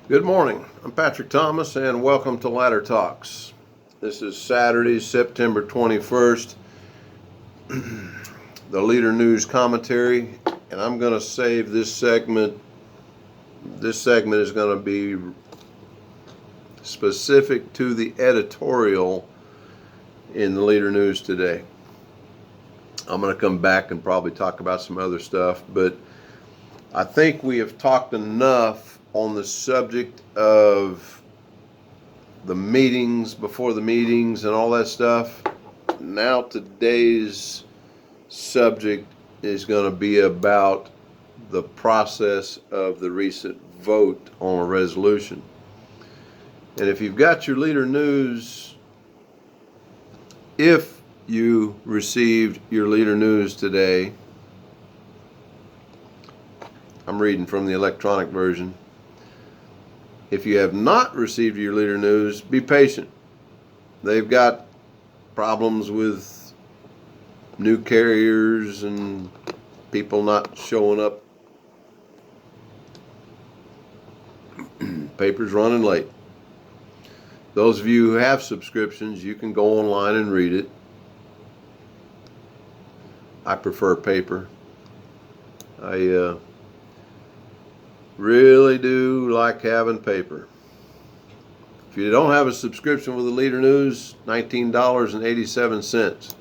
Good morning. I'm Patrick Thomas and welcome to Ladder Talks. This is Saturday, September 21st, the Leader News Commentary, and I'm going to save this segment. This segment is going to be specific to the editorial in the Leader News today. I'm going to come back and probably talk about some other stuff, but I think we have talked enough on the subject of the meetings, before the meetings and all that stuff. Now today's subject is going to be about the process of the recent vote on a resolution. And if you've got your Leader News, if you received your Leader News today, I'm reading from the electronic version. If you have not received your Leader News, be patient. They've got problems with new carriers and people not showing up. Paper's running late. Those of you who have subscriptions, you can go online and read it. I prefer paper. I really do like having paper. If you don't have a subscription with the Leader News, $19.87.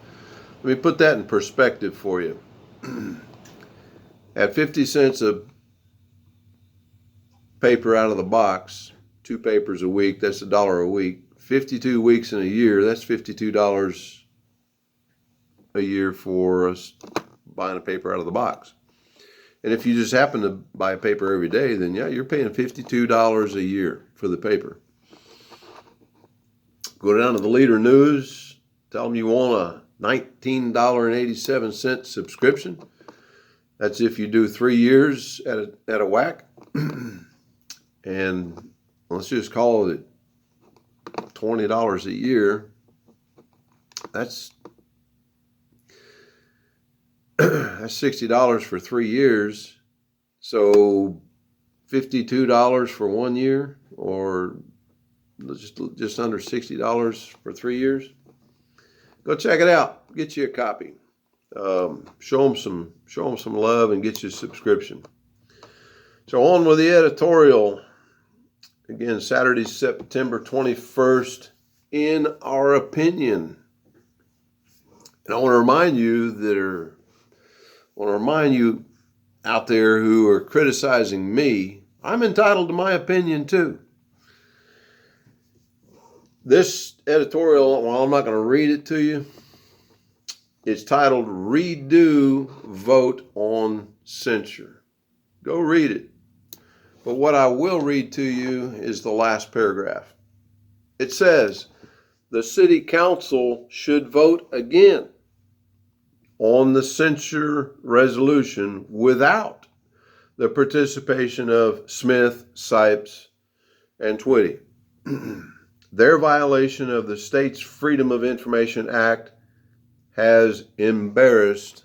Let me put that in perspective for you. At 50 cents a paper out of the box, 2 papers a week, that's $1 a week. 52 weeks in a year, that's $52 a year for us buying a paper out of the box. And if you just happen to buy a paper every day, then yeah, you're paying $52 a year for the paper. Go down to the Leader News, tell them you want a $19.87 subscription. That's if you do 3 years at a whack. And let's just call it $20 a year. That's $60 for 3 years. So $52 for 1 year, or just under $60 for 3 years. Go check it out. Get you a copy. Show them some love and get you a subscription. So on with the editorial. Again, Saturday, September 21st. In our opinion, and I want to remind you out there who are criticizing me, I'm entitled to my opinion too. This editorial, well, I'm not going to read it to you. It's titled Redo Vote on Censure. Go read it. But what I will read to you is the last paragraph. It says, the City Council should vote again on the censure resolution without the participation of Smith, Sipes, and Twitty. Their violation of the state's Freedom of Information Act has embarrassed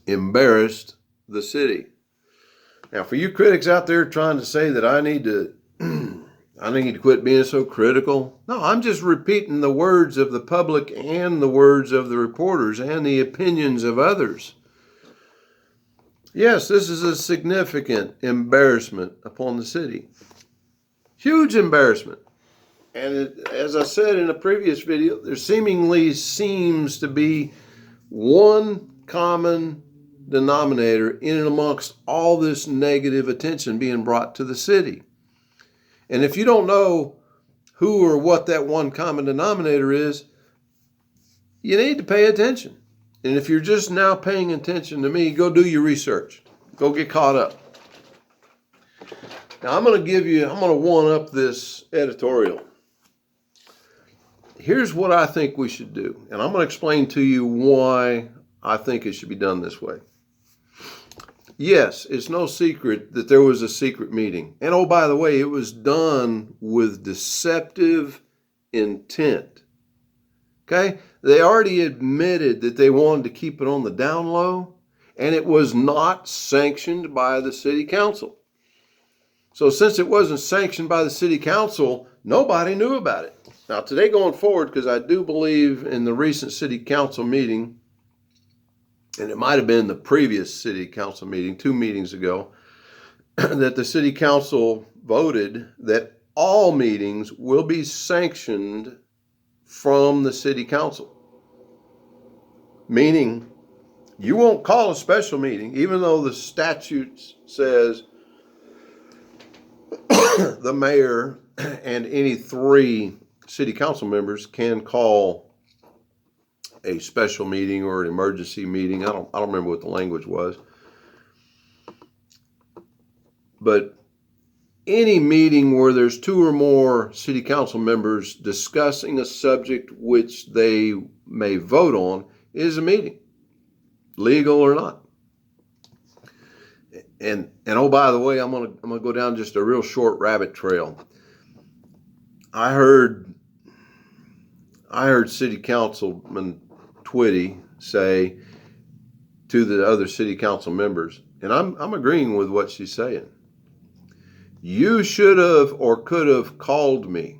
the city. Now, for you critics out there trying to say that I need to quit being so critical, no, I'm just repeating the words of the public and the words of the reporters and the opinions of others. Yes, this is a significant embarrassment upon the city. Huge embarrassment. And as I said in a previous video, there seemingly seems to be one common denominator in and amongst all this negative attention being brought to the city. And if you don't know who or what that one common denominator is, you need to pay attention. And if you're just now paying attention to me, go do your research. Go get caught up. Now I'm going to one up this editorial. Here's what I think we should do. And I'm going to explain to you why I think it should be done this way. Yes, it's no secret that there was a secret meeting. And oh, by the way, it was done with deceptive intent. Okay? They already admitted that they wanted to keep it on the down low, and it was not sanctioned by the city council. So since it wasn't sanctioned by the city council, nobody knew about it. Now today going forward, because I do believe in the recent city council meeting, and it might have been the previous city council meeting, 2 meetings ago, that the city council voted that all meetings will be sanctioned from the city council. Meaning, you won't call a special meeting, even though the statute says the mayor and any 3 city council members can call a special meeting or an emergency meeting. I don't remember what the language was. But any meeting where there's 2 or more city council members discussing a subject which they may vote on is a meeting, legal or not. And oh, by the way, I'm gonna go down just a real short rabbit trail. I heard City Councilman Twitty say to the other city council members, and I'm agreeing with what she's saying. You should have or could have called me.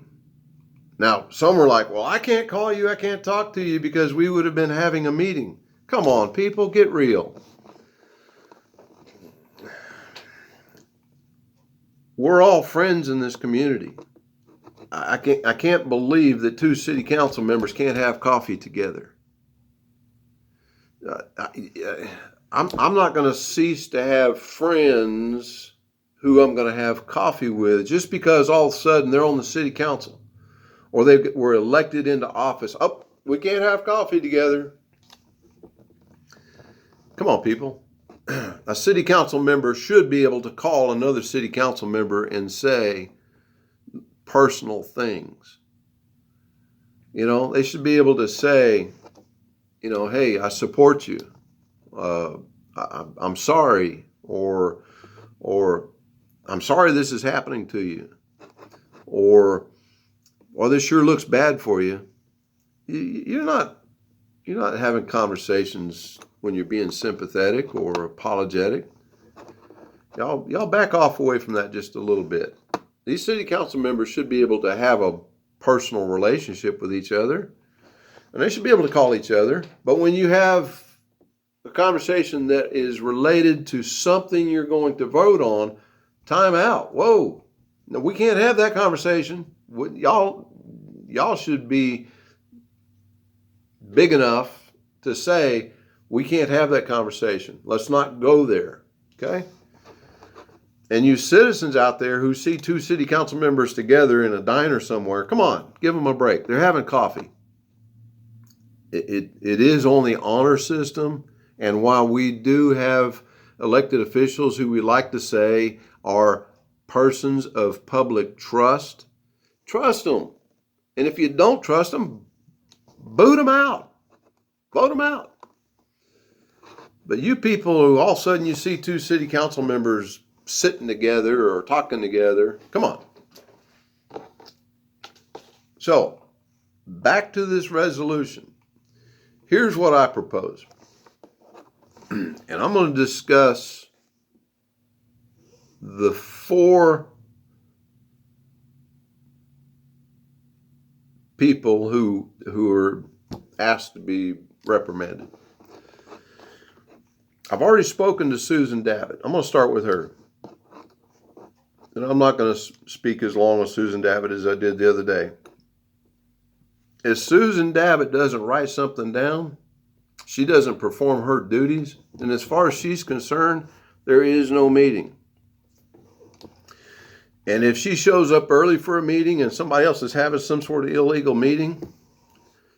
Now, some were like, well, I can't call you, I can't talk to you because we would have been having a meeting. Come on, people, get real. We're all friends in this community. I can't believe that 2 city council members can't have coffee together. I'm not going to cease to have friends who I'm going to have coffee with just because all of a sudden they're on the city council or they were elected into office. Oh, we can't have coffee together. Come on, people. A city council member should be able to call another city council member and say personal things. They should be able to say, hey, I support you. I'm sorry, or I'm sorry this is happening to you, or this sure looks bad for you. You're not having conversations when you're being sympathetic or apologetic. Y'all back off away from that just a little bit. These city council members should be able to have a personal relationship with each other, and they should be able to call each other. But when you have a conversation that is related to something you're going to vote on, time out. Whoa, no, we can't have that conversation. Y'all should be big enough to say, we can't have that conversation. Let's not go there, okay? And you citizens out there who see 2 city council members together in a diner somewhere, come on, give them a break. They're having coffee. It is on the honor system, and while we do have elected officials who we like to say are persons of public trust them. And if you don't trust them, boot them out. Vote them out. But you people who all of a sudden you see 2 city council members sitting together or talking together, come on. So, back to this resolution. Here's what I propose. And I'm going to discuss the 4 people who are asked to be reprimanded. I've already spoken to Susan Davitt. I'm going to start with her. And I'm not going to speak as long as Susan Davitt as I did the other day. If Susan Davitt doesn't write something down, she doesn't perform her duties, and as far as she's concerned, there is no meeting. And if she shows up early for a meeting and somebody else is having some sort of illegal meeting,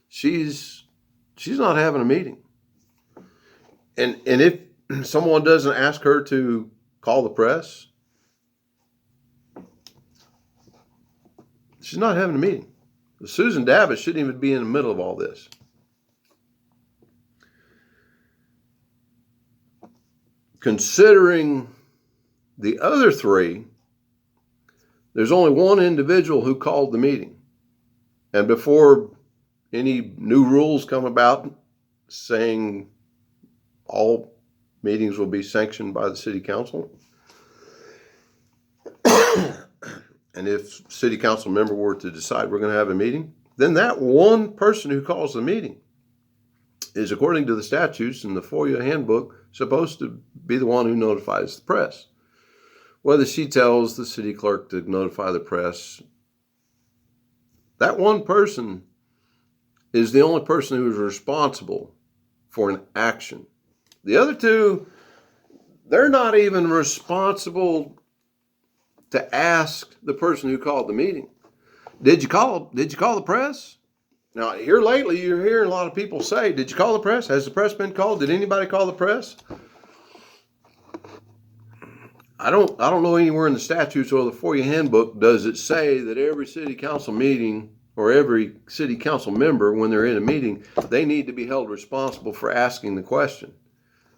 she's not having a meeting. And if someone doesn't ask her to call the press, she's not having a meeting. Susan Davitt shouldn't even be in the middle of all this. Considering the other 3, there's only one individual who called the meeting. And before any new rules come about saying all meetings will be sanctioned by the city council, And if city council member were to decide we're going to have a meeting, then that one person who calls the meeting is, according to the statutes in the FOIA handbook, supposed to be the one who notifies the press. Whether she tells the city clerk to notify the press, that one person is the only person who is responsible for an action. The other two, they're not even responsible to ask the person who called the meeting, did you call the press? Now, here lately, you're hearing a lot of people say, did you call the press? Has the press been called? Did anybody call the press? I don't know anywhere in the statutes or the FOIA handbook does it say that every city council meeting or every city council member, when they're in a meeting, they need to be held responsible for asking the question.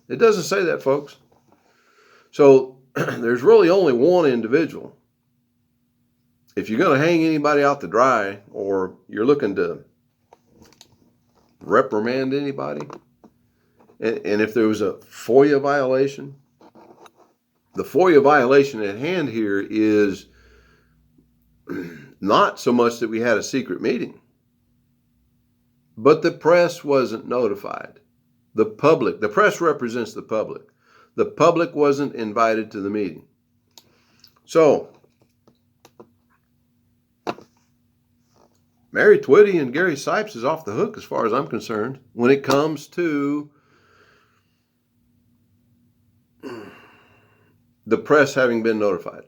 It doesn't say that, folks. So there's really only one individual. If you're going to hang anybody out to dry, or you're looking to reprimand anybody, and if there was a FOIA violation, the FOIA violation at hand here is not so much that we had a secret meeting, but the press wasn't notified. The press represents the public. The public wasn't invited to the meeting. So, Mary Twitty and Gary Sipes is off the hook as far as I'm concerned when it comes to the press having been notified,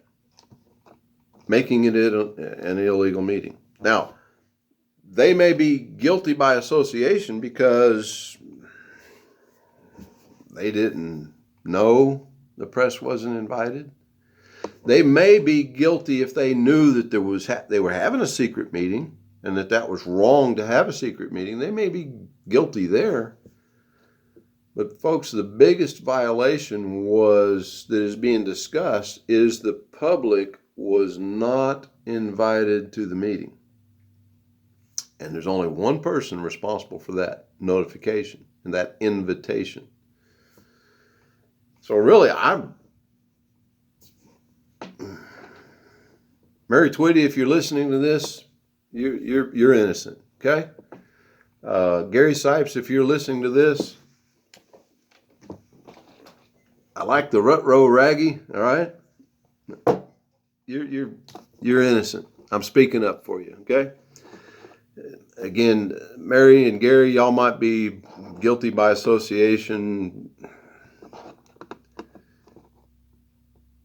making it an illegal meeting. Now, they may be guilty by association because they didn't know the press wasn't invited. They may be guilty if they knew that they were having a secret meeting and that was wrong to have a secret meeting. They may be guilty there. But folks, the biggest violation that is being discussed is the public was not invited to the meeting. And there's only one person responsible for that notification and that invitation. So really, Mary Twitty, if you're listening to this, you're innocent, okay? Gary Sipes, if you're listening to this, I like the rut-row raggy, all right? You're innocent. I'm speaking up for you, okay? Again, Mary and Gary, y'all might be guilty by association.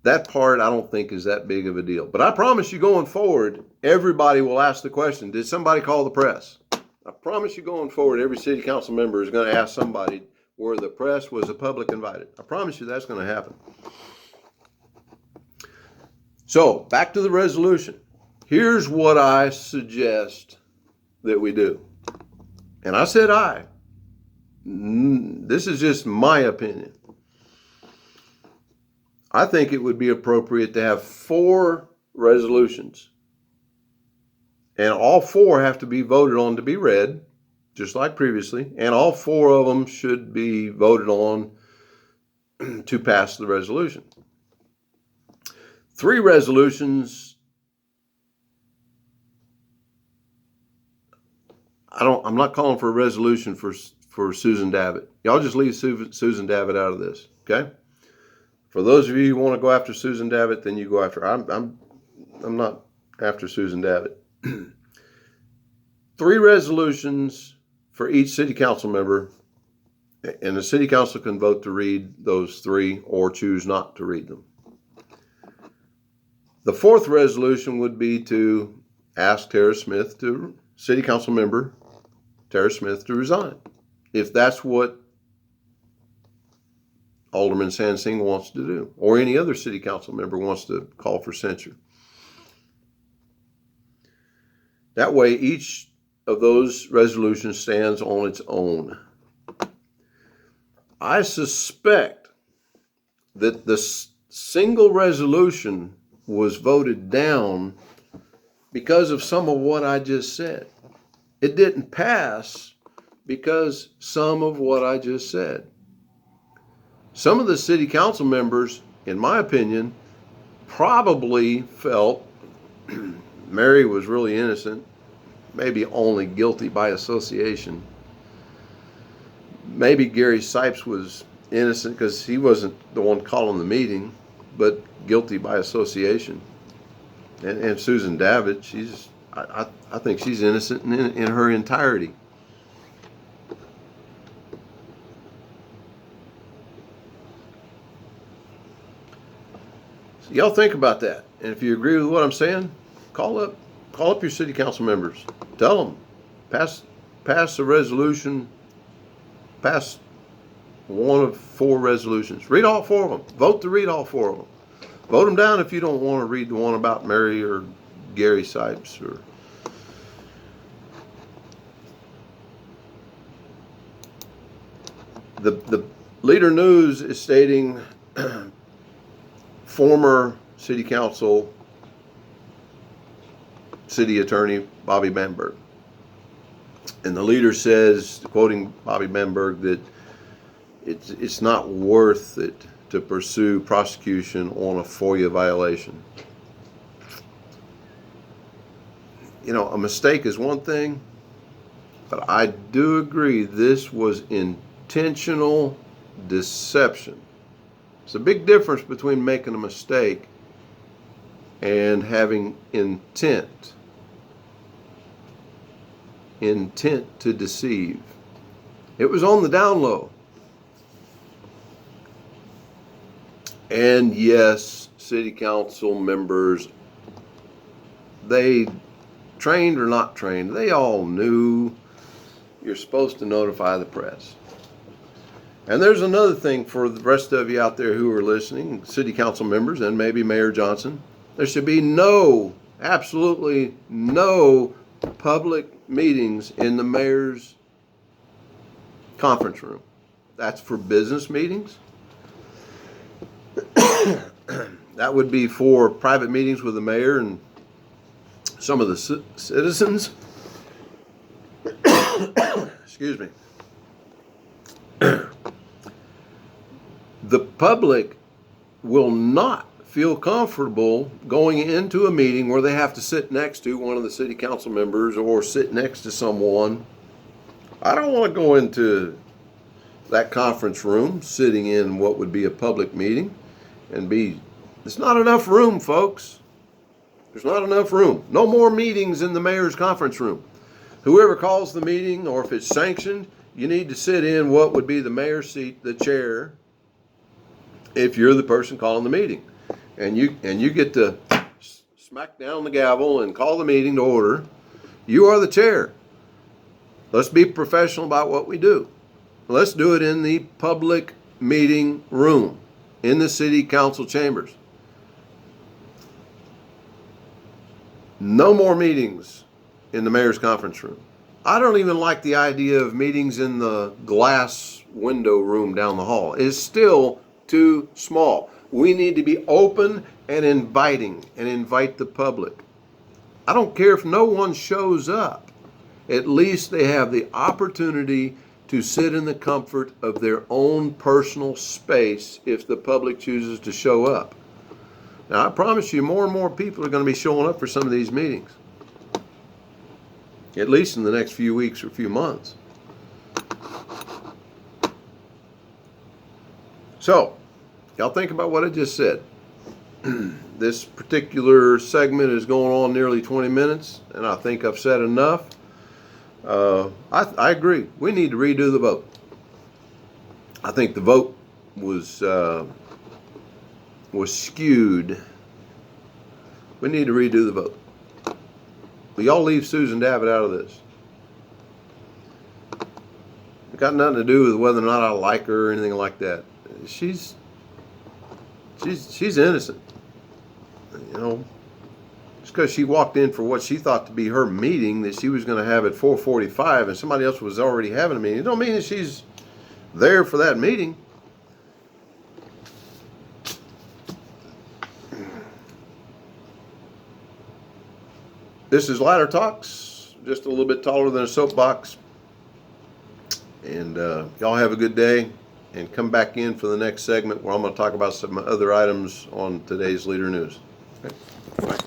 That part I don't think is that big of a deal. But I promise you going forward, everybody will ask the question, did somebody call the press? I promise you going forward, every city council member is going to ask somebody where the press was the public invited. I promise you that's going to happen. So, back to the resolution. Here's what I suggest that we do. And I said this is just my opinion. I think it would be appropriate to have 4 resolutions. And all 4 have to be voted on to be read, just like previously. And all 4 of them should be voted on to pass the resolution. 3 resolutions, I'm not calling for a resolution for Susan Davitt. Y'all just leave Susan Davitt out of this, okay? For those of you who want to go after Susan Davitt, then you go after her. I'm not after Susan Davitt. 3 resolutions for each city council member, and the city council can vote to read those 3 or choose not to read them. The 4th resolution would be to ask city council member Tara Smith to resign, if that's what Alderman Sansing wants to do, or any other city council member wants to call for censure. That way, each of those resolutions stands on its own. I suspect that the single resolution was voted down because of some of what I just said. It didn't pass because some of what I just said. Some of the city council members, in my opinion, probably felt Mary was really innocent, maybe only guilty by association. Maybe Gary Sipes was innocent because he wasn't the one calling the meeting, but guilty by association. And Susan Davitt, I think she's innocent in her entirety. So y'all think about that, and if you agree with what I'm saying, call up your city council members. Tell them, pass a resolution, pass one of 4 resolutions. Read all 4 of them. Vote to read all 4 of them. Vote them down if you don't want to read the one about Mary or Gary Sipes or the Leader News is stating former city council city attorney Bobby Bamberg. And the Leader says, quoting Bobby Bamberg, that it's not worth it to pursue prosecution on a FOIA violation. You know, a mistake is one thing, but I do agree this was intentional deception. It's a big difference between making a mistake and having intent to deceive. It was on the down low. And yes, city council members, they trained or not trained, they all knew you're supposed to notify the press. And there's another thing for the rest of you out there who are listening, city council members and maybe Mayor Johnson. There should be absolutely no public meetings in the mayor's conference room. That's for business meetings. That would be for private meetings with the mayor and some of the citizens. Excuse me. The public will not feel comfortable going into a meeting where they have to sit next to one of the city council members or sit next to someone. I don't want to go into that conference room sitting in what would be a public meeting and there's not enough room, folks. There's not enough room. No more meetings in the mayor's conference room. Whoever calls the meeting, or if it's sanctioned, you need to sit in what would be the mayor's seat, the chair, if you're the person calling the meeting. And you get to smack down the gavel and call the meeting to order. You are the chair. Let's be professional about what we do. Let's do it in the public meeting room, in the city council chambers. No more meetings in the mayor's conference room. I don't even like the idea of meetings in the glass window room down the hall. It's still too small. We need to be open and inviting and invite the public. I don't care if no one shows up. At least they have the opportunity to sit in the comfort of their own personal space if the public chooses to show up. Now, I promise you, more and more people are going to be showing up for some of these meetings, at least in the next few weeks or few months. So, y'all think about what I just said. This particular segment is going on nearly 20 minutes, and I think I've said enough. I agree. We need to redo the vote. I think the vote was skewed. We need to redo the vote. But y'all leave Susan Davitt out of this. It got nothing to do with whether or not I like her or anything like that. She's innocent. You know, just because she walked in for what she thought to be her meeting that she was going to have at 4:45 and somebody else was already having a meeting, it don't mean that she's there for that meeting. This is Ladder Talks, just a little bit taller than a soapbox. And y'all have a good day. and come back in for the next segment where I'm going to talk about some other items on today's Leader News. Okay. Bye.